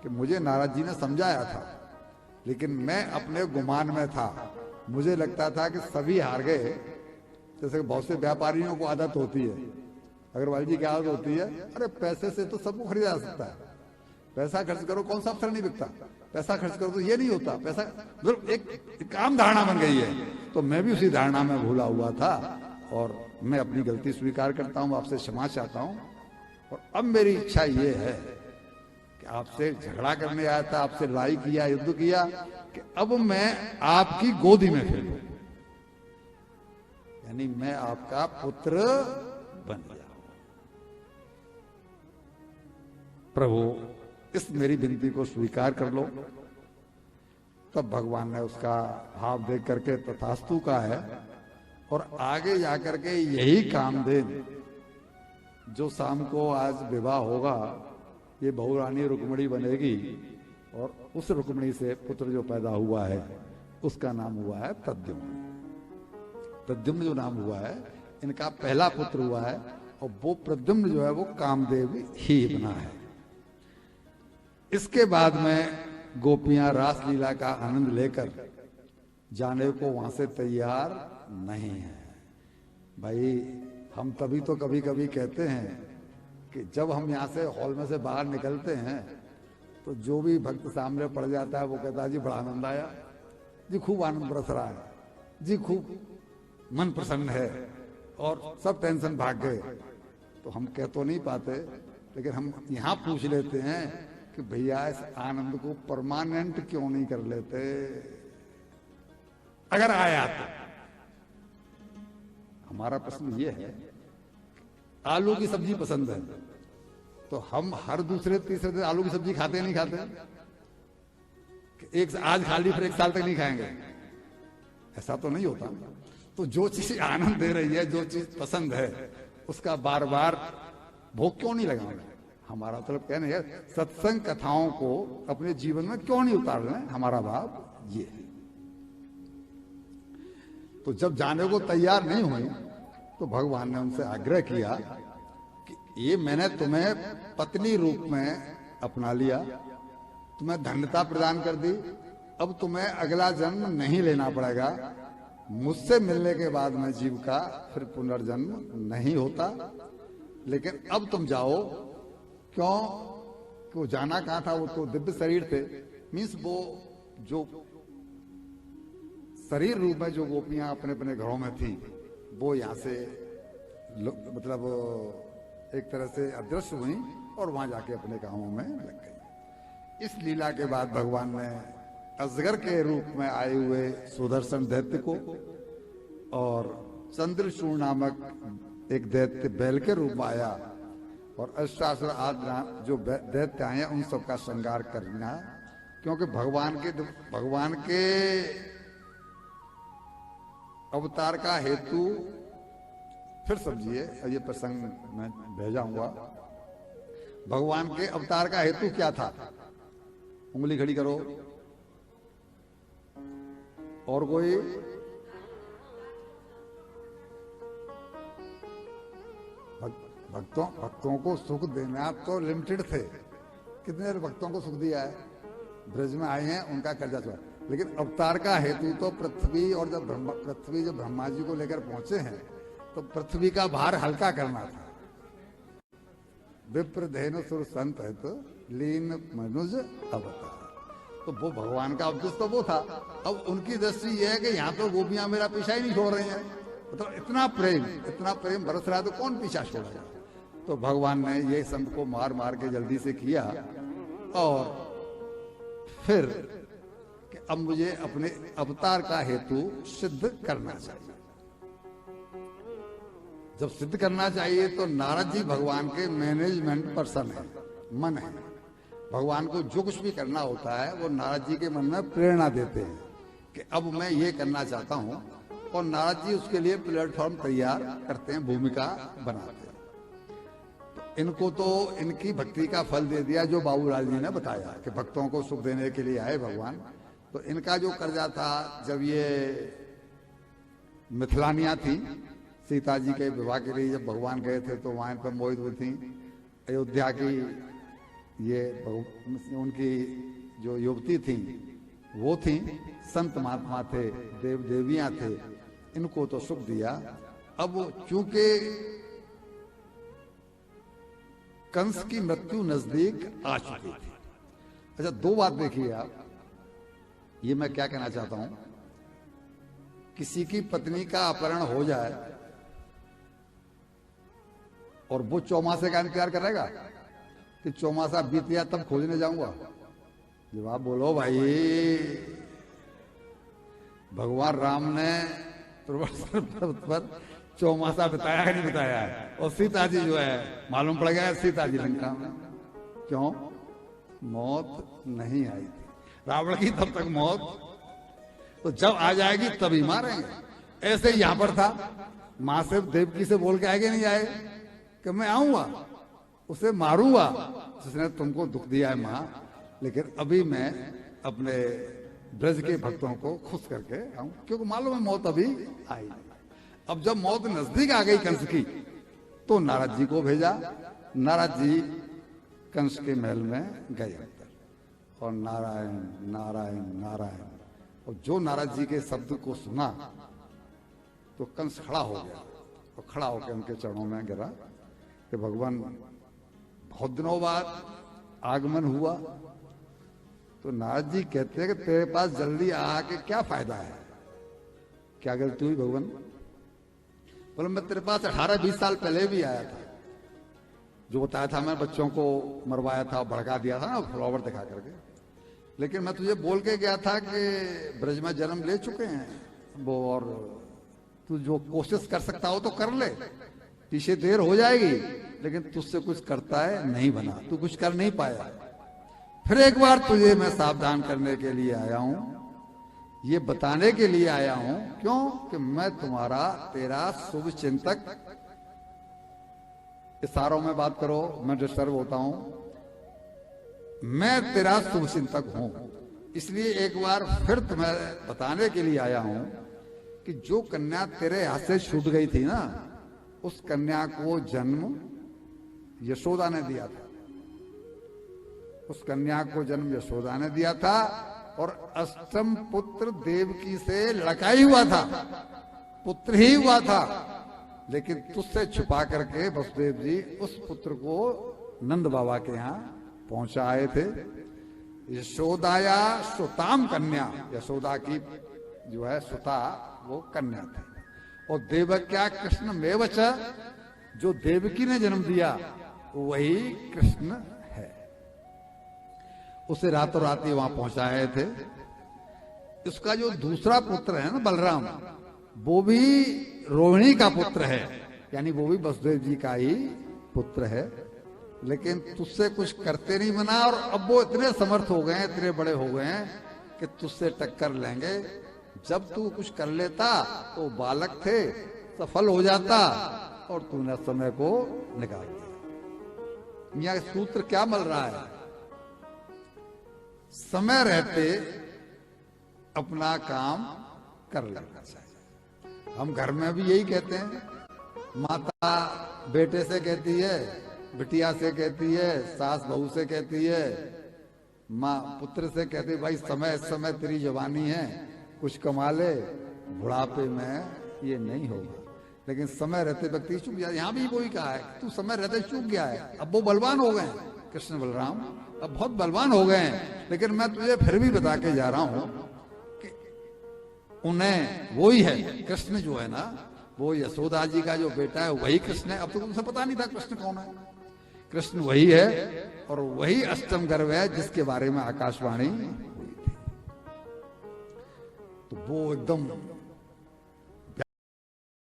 कि मुझे नारद जी ने समझाया था, लेकिन मैं अपने गुमान में था। मुझे लगता था कि सभी हार गए। जैसे बहुत से व्यापारियों को आदत होती है, अग्रवाल जी की आदत होती है, अरे पैसे से तो सबको खरीदा जा सकता है, पैसा खर्च करो, कौन सा अफसर नहीं बिकता, पैसा खर्च करो तो ये नहीं होता, पैसा मतलब एक आम धारणा बन गई है। तो मैं भी उसी धारणा में भूला हुआ था, और मैं अपनी गलती स्वीकार करता हूं, आपसे क्षमा चाहता हूं। और अब मेरी इच्छा ये है कि आपसे झगड़ा करने आया था, आपसे लड़ाई किया, युद्ध किया, कि अब मैं आपकी गोदी में खेलूं, यानी मैं आपका पुत्र बन गया। प्रभु इस मेरी विनती को स्वीकार कर लो। तब भगवान ने उसका भाव देख करके तथास्तु का है, और आगे जाकर के यही कामधेन जो शाम को आज विवाह होगा, ये बहुरानी रुक्मिणी बनेगी, और उस रुक्मिणी से पुत्र जो पैदा हुआ है उसका नाम हुआ है प्रद्युम्न। प्रद्युम्न जो नाम हुआ है, इनका पहला पुत्र हुआ है, और वो प्रद्युम्न जो है वो कामदेव ही बना है। इसके बाद में गोपियां रासलीला का आनंद लेकर जाने को वहां से तैयार नहीं है। भाई हम तभी तो कभी कभी कहते हैं कि जब हम यहाँ से हॉल में से बाहर निकलते हैं तो जो भी भक्त सामने पड़ जाता है वो कहता है जी बड़ा आनंद आया जी, खूब आनंद बरस रहा है जी, खूब मन प्रसन्न है, और सब टेंशन भाग गए। तो हम कह तो नहीं पाते, लेकिन हम यहाँ पूछ लेते हैं कि भैया इस आनंद को परमानेंट क्यों नहीं कर लेते, अगर आया तो। हमारा प्रश्न ये है, आलू की सब्जी पसंद है तो हम हर दूसरे तीसरे दिन आलू की सब्जी खाते नहीं खाते? एक आज खा ली फिर एक साल तक नहीं खाएंगे, ऐसा तो नहीं होता। तो जो चीज आनंद दे रही है, जो चीज पसंद है, उसका बार बार भोग क्यों नहीं लगाएंगे? हमारा मतलब कहना है सत्संग कथाओं को अपने जीवन में क्यों नहीं उतार रहे हैं, हमारा भाव ये है। तो जब जाने को तैयार नहीं हुई तो भगवान ने उनसे आग्रह किया कि ये मैंने तुम्हें पत्नी रूप में अपना लिया, तुम्हें धन्यता प्रदान कर दी, अब तुम्हें अगला जन्म नहीं लेना पड़ेगा। मुझसे मिलने के बाद में जीव का फिर पुनर्जन्म नहीं होता, लेकिन अब तुम जाओ। क्यों? कि वो जाना कहाँ था, वो तो दिव्य शरीर थे, मीन्स वो जो शरीर रूप में जो गोपियां अपने अपने घरों में थी, वो यहाँ से मतलब एक तरह से अदृश्य हुई और वहां जाके अपने कामों में लग गई। इस लीला के बाद भगवान ने अजगर के रूप में आए हुए सुदर्शन दैत्य को और चंद्रचूड़ नामक एक दैत्य बैल के रूप में आया, और अष्टासुर आदि जो दैत्य आए हैं उन सबका श्रृंगार करना, क्योंकि भगवान के अवतार का हेतु, फिर समझिए ये प्रसंग मैं भेजाऊंगा, भगवान के अवतार का हेतु क्या था? उंगली खड़ी करो। और कोई? भक्तों को सुख देना तो लिमिटेड थे, कितने भक्तों को सुख दिया है, ब्रज में आए हैं उनका कर्जा चुका, लेकिन अवतार का हेतु तो पृथ्वी, और जब ब्रह्मा जी को लेकर पहुंचे हैं तो पृथ्वी का भार हल्का करना था। विप्र धेनु सुर संत है तो लीन मनुज अवतार, तो वो भगवान का उद्देश्य तो वो था। अब उनकी दृष्टि ये है कि यहाँ तो गोपियां मेरा पीछा ही नहीं छोड़ रही हैं, मतलब इतना प्रेम बरस रहा है तो कौन पीछा छोड़ेगा। तो भगवान ने ये सब को मार मार के जल्दी से किया, और फिर कि अब मुझे अपने अवतार का हेतु सिद्ध करना चाहिए। जब सिद्ध करना चाहिए तो नारद जी भगवान के मैनेजमेंट पर्सन है, मन है। भगवान को जो कुछ भी करना होता है वो नारद जी के मन में प्रेरणा देते हैं कि अब मैं ये करना चाहता हूं, और नारद जी उसके लिए प्लेटफॉर्म तैयार करते हैं, भूमिका बनाते हैं। तो इनको तो इनकी भक्ति का फल दे दिया जो बाबूलाल जी ने बताया कि भक्तों को सुख देने के लिए आए भगवान। तो इनका जो कर्जा था, जब ये मिथिलानियां थी, सीता जी के विवाह के लिए जब भगवान गए थे तो वहां पर मोहित हुई थी, अयोध्या की ये उनकी जो युवती थी वो थी, संत महात्मा थे, देव देवियां थे, इनको तो सुख दिया। अब चूंकि कंस की मृत्यु नजदीक आ चुकी थी। अच्छा, दो बात देखिए आप, ये मैं क्या कहना चाहता हूं, किसी की पत्नी का अपहरण हो जाए और वो चौमासे का इंतजार करेगा कि चौमासा बीत गया तब खोजने जाऊंगा? जवाब बोलो भाई। भगवान राम ने पर्वत पर चौमासा बिताया है नहीं बिताया है? और सीता जी जो है मालूम पड़ गया सीता जी लंका में। क्यों? मौत नहीं आई थी रावण की तब तक मौत, तो जब आ जाएगी तभी मारेंगे। ऐसे ही यहां पर था, मां से देवकी से बोल के आएंगे नहीं आए कि मैं आऊंगा उसे मारूंगा, जिसने तुमको दुख दिया है मां, लेकिन अभी मैं अपने ब्रज के भक्तों को खुश करके आऊं, क्योंकि मालूम है मौत अभी आई नहीं। अब जब मौत नजदीक आ गई कंस की, तो नारद जी को भेजा। नारद जी कंस के महल में गए अंदर, और नारायण नारायण नारायण, और जो नारद जी के शब्द को सुना तो कंस खड़ा हो गया, और खड़ा होकर उनके चरणों में गिरा कि भगवान बहुत दिनों बाद आगमन हुआ। तो नारद जी कहते हैं कि तेरे पास जल्दी आके क्या फायदा है, क्या गलती हुई भगवान? बोले मैं तेरे पास 18-20 साल पहले भी आया था, जो बताया था मैं बच्चों को मरवाया था, भड़का दिया था ना फ्लावर दिखा करके, लेकिन मैं तुझे बोल के गया था कि ब्रज में जन्म ले चुके हैं वो, और तू जो कोशिश कर सकता हो तो कर ले, पीछे देर हो जाएगी, लेकिन तुझसे कुछ करता है नहीं बना, तू कुछ कर नहीं पाया। फिर एक बार तुझे मैं सावधान करने के लिए आया हूं, ये बताने के लिए आया हूं, क्यों कि मैं तुम्हारा तेरा शुभ चिंतक, इशारों में बात करो मैं डिस्टर्ब होता हूं, मैं तेरा शुभ चिंतक हूं, इसलिए एक बार फिर तुम्हें बताने के लिए आया हूं कि जो कन्या तेरे हाथ से छूट गई थी ना, उस कन्या को जन्म यशोदा ने दिया था, उस कन्या को जन्म यशोदा ने दिया था, और अष्टम पुत्र देवकी से लड़का ही हुआ था, पुत्र ही हुआ था, लेकिन तुझसे छुपा करके वसुदेव जी उस पुत्र को नंद बाबा के यहाँ पहुंचाए थे। यशोदाया सुताम कन्या, यशोदा की जो है सुता वो कन्या थी, और देवक्या कृष्ण मेवच, जो देवकी ने जन्म दिया वही कृष्ण है। उसे रातों रात ही वहां पहुंचाए थे। उसका जो दूसरा पुत्र है ना बलराम, वो भी रोहिणी का पुत्र है, यानी वो भी वसुदेव जी का ही पुत्र है, लेकिन तुझसे कुछ करते नहीं बना, और अब वो इतने समर्थ हो गए हैं, इतने बड़े हो गए हैं कि तुझसे टक्कर लेंगे। जब तू कुछ कर लेता तो बालक थे, सफल हो जाता, और तूने समय को निकाल दिया। यहाँ सूत्र क्या मिल रहा है? समय रहते अपना काम कर लेना चाहिए। हम घर में भी यही कहते हैं, माता बेटे से कहती है, बिटिया से कहती है, सास बहू से कहती है, माँ पुत्र से कहती है, भाई समय इस समय तेरी जवानी है, कुछ कमा ले, बुढ़ापे में ये नहीं होगा। लेकिन समय रहते व्यक्ति चूक गया। यहाँ भी वही कहा है, तू समय रहते चूक गया है। अब वो बलवान हो गए कृष्ण बलराम, अब बहुत बलवान हो गए हैं, लेकिन मैं तुझे फिर भी बता के जा रहा हूं कि उन्हें वही है कृष्ण जो है ना, वो यशोदा जी का जो बेटा है वही कृष्ण है। अब तो तुमसे पता नहीं था कृष्ण कौन है। कृष्ण वही है, और वही अष्टम गर्भ है जिसके बारे में आकाशवाणी हुई थी। तो वो एकदम